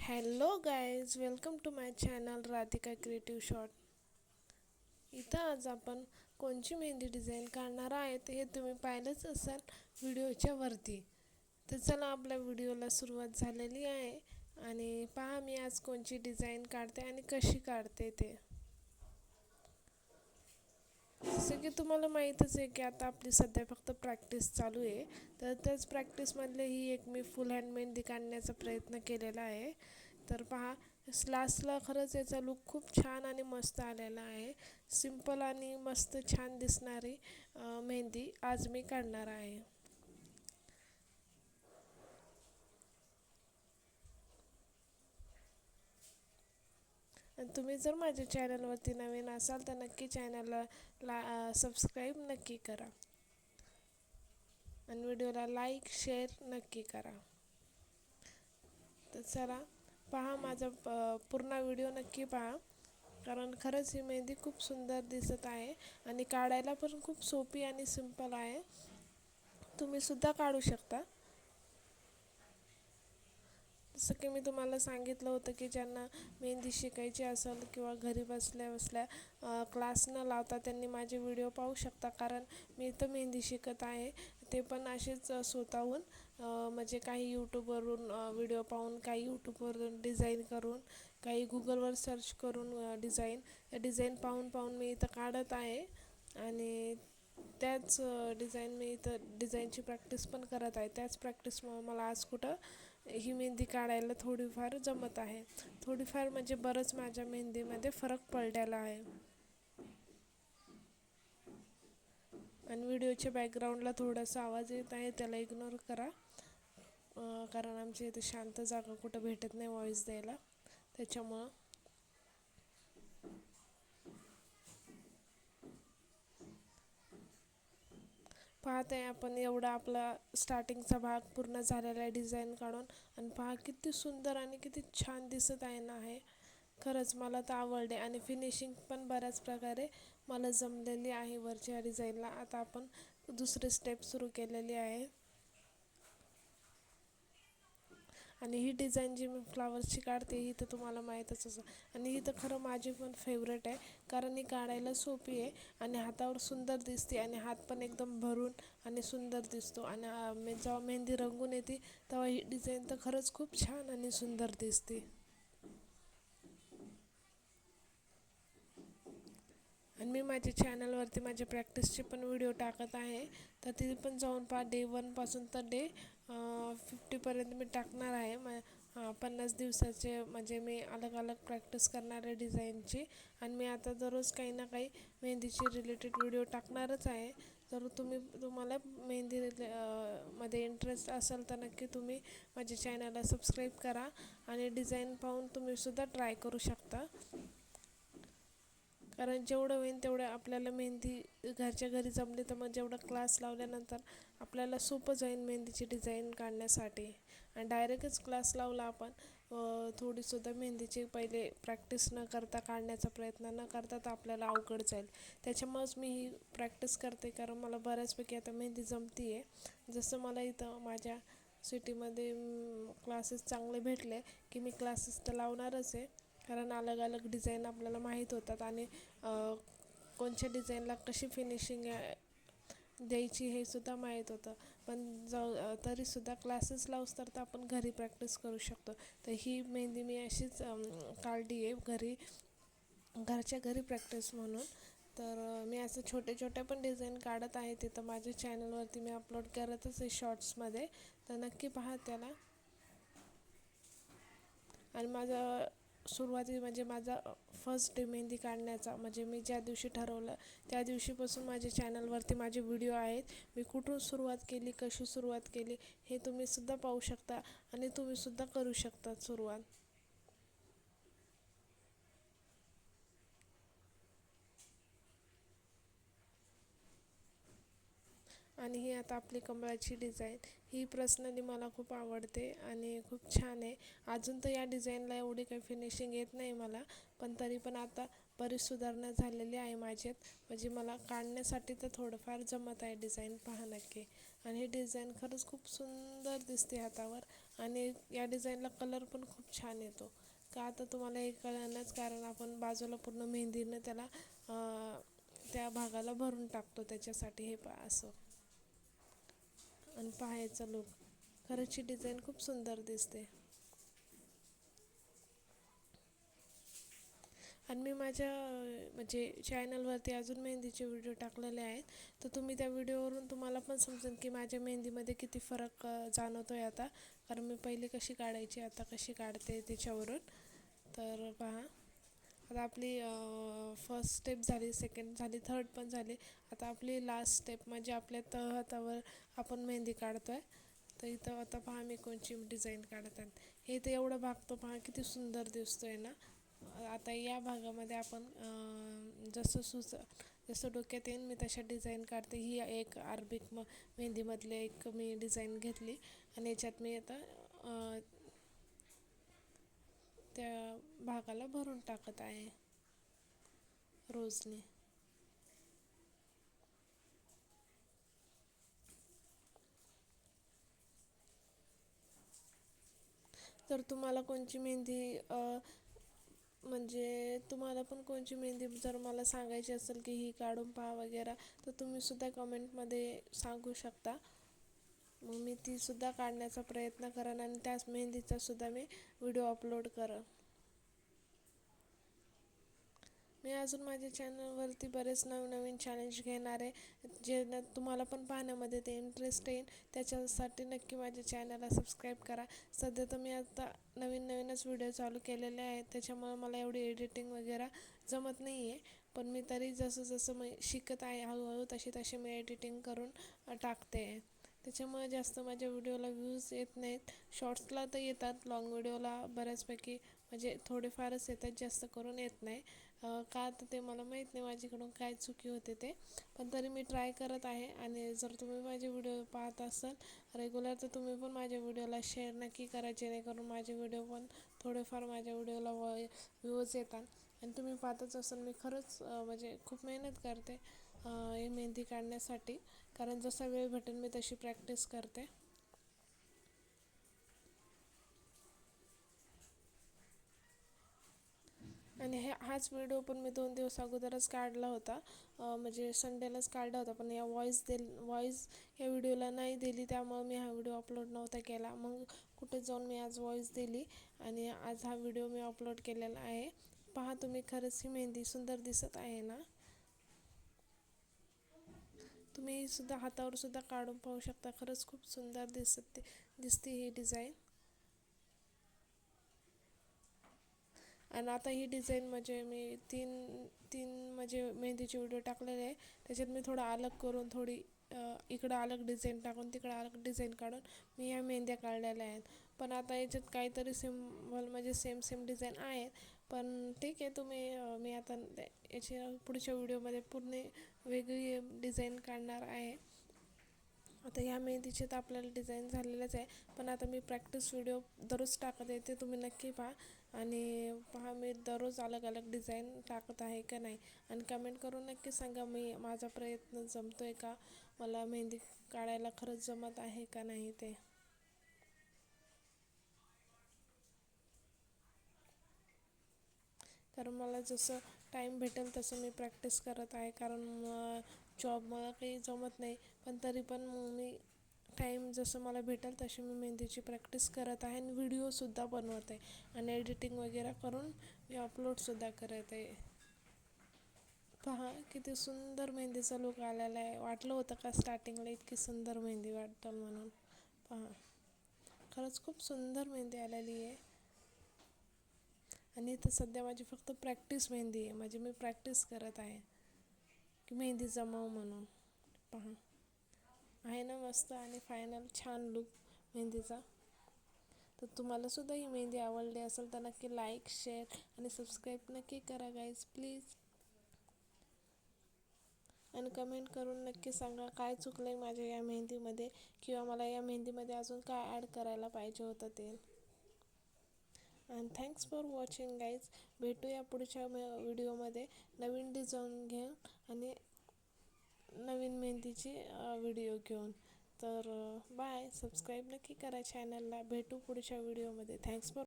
Hello guys, welcome to my channel Radhika creative shot. इथं आज आपण कोणची मेहंदी डिझाईन काढणार आहेत हे तुम्ही पाहिलंच असाल व्हिडिओच्या वरती. तर चला, आपल्या व्हिडिओला सुरुवात झालेली आहे आणि पहा मी आज कोणची डिझाईन काढते आणि कशी काढते ते. जसं की तुम्हाला माहीतच आहे की आता आपली सध्या फक्त प्रॅक्टिस चालू आहे. तर त्याच प्रॅक्टिसमधले ही एक मी फुल हँड मेहंदी काढण्याचा प्रयत्न केलेला आहे. तर पहा, लास्टला खरंच याचा लूक खूप छान आणि मस्त आलेला आहे. सिंपल आणि मस्त छान दिसणारी मेहंदी आज मी काढणार आहे. आणि तुम्ही जर माझ्या चॅनलवरती नवीन असाल तर नक्की चॅनलला सबस्क्राईब नक्की करा आणि व्हिडिओला लाईक शेअर नक्की करा. तर चला, पहा माझा पूर्ण व्हिडिओ नक्की पहा, कारण खरंच ही मेहंदी खूप सुंदर दिसत आहे आणि काढायला पण खूप सोपी आणि सिंपल आहे. तुम्ही सुद्धा काढू शकता. जसं की मी तुम्हाला सांगितलं होतं की ज्यांना मेहंदी शिकायची असेल किंवा घरी बसल्या बसल्या क्लास न लावता त्यांनी माझे व्हिडिओ पाहू शकता, कारण मी इथं मेहंदी शिकत आहे. ते पण असेच स्वतःहून म्हणजे काही यूट्यूबवरून व्हिडिओ पाहून, काही यूट्यूबवरून डिझाईन करून, काही गुगलवर सर्च करून डिझाईन पाहून पाहून मी इथं काढत आहे. आणि त्याच मी इथं डिझाईनची प्रॅक्टिस पण करत आहे. त्याच प्रॅक्टिसमुळे मला आज कुठं ही मेहंदी काढायला थोडीफार जमत आहे. थोडीफार म्हणजे बरंच माझ्या मेहंदीमध्ये फरक पडलेला आहे. आणि व्हिडिओच्या बॅकग्राऊंडला थोडासा आवाज येत आहे, त्याला इग्नोर करा, कारण आमच्या इथे शांत जागा कुठं भेटत नाही व्हॉईस द्यायला, त्याच्यामुळं. पाहत आहे आपण एवढा आपला स्टार्टिंगचा भाग पूर्ण झालेला आहे डिझाईन काढून. आणि पहा किती सुंदर आणि किती छान दिसत आहे ना. आहे खरंच मला तर आवडले आणि फिनिशिंग पण बऱ्याच प्रकारे मला जमलेली आहे वरच्या डिझाईनला. आता आपण दुसरी स्टेप सुरू केलेली आहे आणि ही डिझाईन जी मी फ्लावर्सची काढते ही तर तुम्हाला माहीतच असेल. आणि ही तर खरं माझी पण फेवरेट आहे, कारण ही काढायला सोपी आहे आणि हातावर सुंदर दिसते आणि हात पण एकदम भरून आणि सुंदर दिसतो. आणि जेव्हा मेहंदी रंगून येते तेव्हा ही डिझाईन तर खरंच खूप छान आणि सुंदर दिसते. आणि मी माझ्या चॅनलवरती माझ्या प्रॅक्टिसचे पण व्हिडिओ टाकत आहे, तर तिथे पण जाऊन पहा. डे 1पासून तर डे 50पर्यंत मी टाकणार आहे. 50 दिवसाचे म्हणजे मी अलग अलग प्रॅक्टिस करणार आहे डिझाईनची. आणि मी आता दररोज काही ना काही मेहंदीची रिलेटेड व्हिडिओ टाकणारच आहे. जर तुम्हाला मेहंदी मध्ये इंटरेस्ट असेल तर नक्की तुम्ही माझ्या चॅनलला सबस्क्राईब करा आणि डिझाईन पाहून तुम्हीसुद्धा ट्राय करू शकता. कारण जेवढं होईल तेवढं आपल्याला मेहंदी घरच्या घरी जमली तर मग जेवढा क्लास लावल्यानंतर आपल्याला सोपं जाईल मेहंदीची डिझाईन काढण्यासाठी. आणि डायरेक्टच क्लास लावला आपण थोडीसुद्धा मेहंदीची पहिले प्रॅक्टिस न करता, काढण्याचा प्रयत्न न करता, तर आपल्याला अवघड जाईल. त्याच्यामुळंच मी ही प्रॅक्टिस करते, कारण मला बऱ्याचपैकी आता मेहंदी जमती आहे. जसं मला इथं माझ्या सिटीमध्ये क्लासेस चांगले भेटले की मी क्लासेस तर लावणारच आहे, कारण अलग अलग डिझाईन आपल्याला माहीत होतात आणि कोणत्या डिझाईनला कशी फिनिशिंग द्यायची हे सुद्धा माहीत होतं. पण तरीसुद्धा क्लासेस लावूस तर आपण घरी प्रॅक्टिस करू शकतो. तर ही मेहंदी मी अशीच काढली आहे घरच्या घरी प्रॅक्टिस म्हणून. तर मी असं छोटे छोटे पण डिझाईन काढत आहे, तिथं माझ्या चॅनलवरती मी अपलोड करतच आहे शॉर्ट्समध्ये, तर नक्की पहा त्याला. आणि सुरुवाती म्हणजे माझा फर्स्ट डे मेहंदी काढण्याचा, म्हणजे मी ज्या दिवशी ठरवलं त्या दिवशीपासून माझ्या चॅनलवरती माझे व्हिडिओ आहेत. मी कुठून सुरुवात केली, कशी सुरुवात केली हे तुम्हीसुद्धा पाहू शकता आणि तुम्हीसुद्धा करू शकता सुरुवात. आणि ही आता आपली कमळाची डिझाईन, ही पर्सनली मला खूप आवडते आणि खूप छान आहे. अजून तर या डिझाईनला एवढी काही फिनिशिंग येत नाही मला, पण तरी पण आता बरीच सुधारणा झालेली आहे माझ्यात. म्हणजे मला काढण्यासाठी तर थोडंफार जमत आहे डिझाईन, पहा नक्की. आणि ही डिझाईन खरंच खूप सुंदर दिसते हातावर. आणि या डिझाईनला कलर पण खूप छान येतो. का आता तुम्हाला हे कळणंच कारण आपण बाजूला पूर्ण मेहंदीनं त्याला त्या भागाला भरून टाकतो, त्याच्यासाठी हे पहा असं. आणि पाहायचा लूक खरंच ही डिझाईन खूप सुंदर दिसते. आणि मी माझ्या म्हणजे चॅनलवरती अजून मेहंदीचे व्हिडिओ टाकलेले आहेत. तर तुम्ही त्या व्हिडिओवरून तुम्हाला पण समजेल की माझ्या मेहंदीमध्ये किती फरक जाणवतो आहे आता. कारण मी पहिली कशी काढायची आता कशी काढते त्याच्यावरून. तर पहा, आता आपली फर्स्ट स्टेप झाली, सेकंड झाली, थर्ड पण झाली. आता आपली लास्ट स्टेप म्हणजे आपल्या तळहातावर आपण मेहंदी काढतो आहे. तर इथं आता पहा मी कोणची डिझाईन काढत आहे. हे तर एवढा भाग तो पहा किती सुंदर दिसतो आहे ना. आता या भागामध्ये आपण जसं डोक्यात येईल मी तशा डिझाईन काढते. ही एक अरबिक मेहंदीमधले एक मी डिझाईन घेतली आणि याच्यात मी आता त्या भागाला भरून टाकत आहे रोजने. तर तुम्हाला कोणची मेहंदी म्हणजे तुम्हाला पण कोणची मेहंदी जर मला सांगायची असेल की ही काढून पहा वगैरे, तर तुम्हीसुद्धा कमेंटमध्ये सांगू शकता. मग मी तीसुद्धा काढण्याचा प्रयत्न करेन आणि त्याच मेहंदीचासुद्धा मी व्हिडिओ अपलोड करेन. मी अजून माझ्या चॅनलवरती बरेच नवनवीन चॅलेंज घेणार आहे, जे तुम्हाला पण पाहण्यामध्ये ते इंटरेस्ट येईल. त्याच्यासाठी नक्की माझ्या चॅनलला सबस्क्राईब करा. सध्या तर मी आता नवीन नवीनच व्हिडिओ चालू केलेले आहेत, त्याच्यामुळे मला एवढी एडिटिंग वगैरे जमत नाही आहे. पण मी तरी जसं जसं मी शिकत आहे हळूहळू तशी तशी मी एडिटिंग करून टाकते. त्याच्यामुळे जास्त माझ्या व्हिडिओला व्ह्यूज येत नाहीत. शॉर्ट्सला तर येतात, लाँग व्हिडिओला बऱ्याचपैकी म्हणजे थोडेफारच येतात, जास्त करून येत नाही. का तर ते मला माहीत नाही माझ्याकडून काय चुकी होते ते. पण तरी मी ट्राय करत आहे. आणि जर तुम्ही माझे व्हिडिओ पाहत असाल रेग्युलर तर तुम्ही पण माझ्या व्हिडिओला शेअर नक्की करा, जेणेकरून माझे व्हिडिओ पण थोडेफार माझ्या व्हिडिओला व्ह्यूज येतात. आणि तुम्ही पाहतच असाल मी खरंच म्हणजे खूप मेहनत करते ही मेहंदी काढण्यासाठी. कारण जसा वेळ भेटेल मी तशी प्रॅक्टिस करते. आणि हाच व्हिडिओ पण मी 2 दिवस अगोदरच काढला होता. म्हणजे संडेलाच काढला होता, पण या व्हॉईस या व्हिडिओला नाही दिली, त्यामुळे मी हा व्हिडिओ अपलोड नव्हता केला. मग कुठे जाऊन मी आज व्हॉईस दिली आणि आज हा व्हिडिओ मी अपलोड केलेला आहे. पहा तुम्ही, खरंच ही मेहंदी सुंदर दिसत आहे ना. तुम्ही सुद्धा हातावर सुद्धा काढून पाहू शकता, खरंच खूप सुंदर दिसते ही डिझाईन. आणि आता ही डिझाईन म्हणजे मी तीन तीन म्हणजे मेहंदीचे व्हिडिओ टाकलेले आहे. त्याच्यात मी थोडं अलग करून थोडी इकडं अलग डिझाईन टाकून तिकडं अलग डिझाईन काढून मी ह्या मेहंद्या काढलेल्या आहेत. पण आता याच्यात काहीतरी सिम्बॉल म्हणजे सेम सेम डिझाईन आहेत. पण ठीक आहे, मी आता याच्या पुढच्या व्हिडिओमध्ये पूर्ण वेगळी डिझाईन काढणार आहे. आता ह्या मेहंदीचे तर आपल्याला डिझाईन झालेलंच आहे, पण आता मी प्रॅक्टिस व्हिडिओ दररोज टाकत आहे, ते तुम्ही नक्की पहा. आणि पहा मी दररोज अलग अलग डिझाईन टाकत आहे का नाही. आणि कमेंट करून नक्की सांगा माझा प्रयत्न जमतो आहे का, मला मेहंदी काढायला खरंच जमत आहे का नाही ते. कारण मला जसं टाईम भेटेल तसं मी प्रॅक्टिस करत आहे. कारण जॉब मला काही जमत नाही, पण तरी पण मी टाईम जसं मला भेटेल तशी मी मेहंदीची प्रॅक्टिस करत आहे आणि व्हिडिओसुद्धा बनवत आहे. आणि एडिटिंग वगैरे करून मी अपलोडसुद्धा करत आहे. पहा किती सुंदर मेहंदीचा लूक आलेला आहे. वाटलं होतं का स्टार्टिंगला इतकी सुंदर मेहंदी वाटेल म्हणून. पहा, खरंच खूप सुंदर मेहंदी आलेली आहे. आणि इथं सध्या माझी फक्त प्रॅक्टिस मेहंदी आहे, म्हणजे मी प्रॅक्टिस करत आहे की मेहंदी जमाव म्हणून. पहा, आहे ना मस्त आणि फायनल छान लूक मेहंदीचा. तर तुम्हाला सुद्धा ही मेहंदी आवडली असेल तर नक्की लाईक, शेअर आणि सबस्क्राईब नक्की करा गाईज प्लीज. आणि कमेंट करून नक्की सांगा काय चुकलं आहे माझ्या या मेहंदीमध्ये, किंवा मला या मेहंदीमध्ये अजून काय ॲड करायला पाहिजे होतं ते. And thanks for watching guys. भेटूया पुढच्या व्हिडिओमध्ये नवीन डिझाईन घेऊन आणि नवीन मेहंदीची व्हिडिओ घेऊन. तर बाय, सबस्क्राईब नक्की करा चॅनलला. भेटू पुढच्या व्हिडिओमध्ये. Thanks for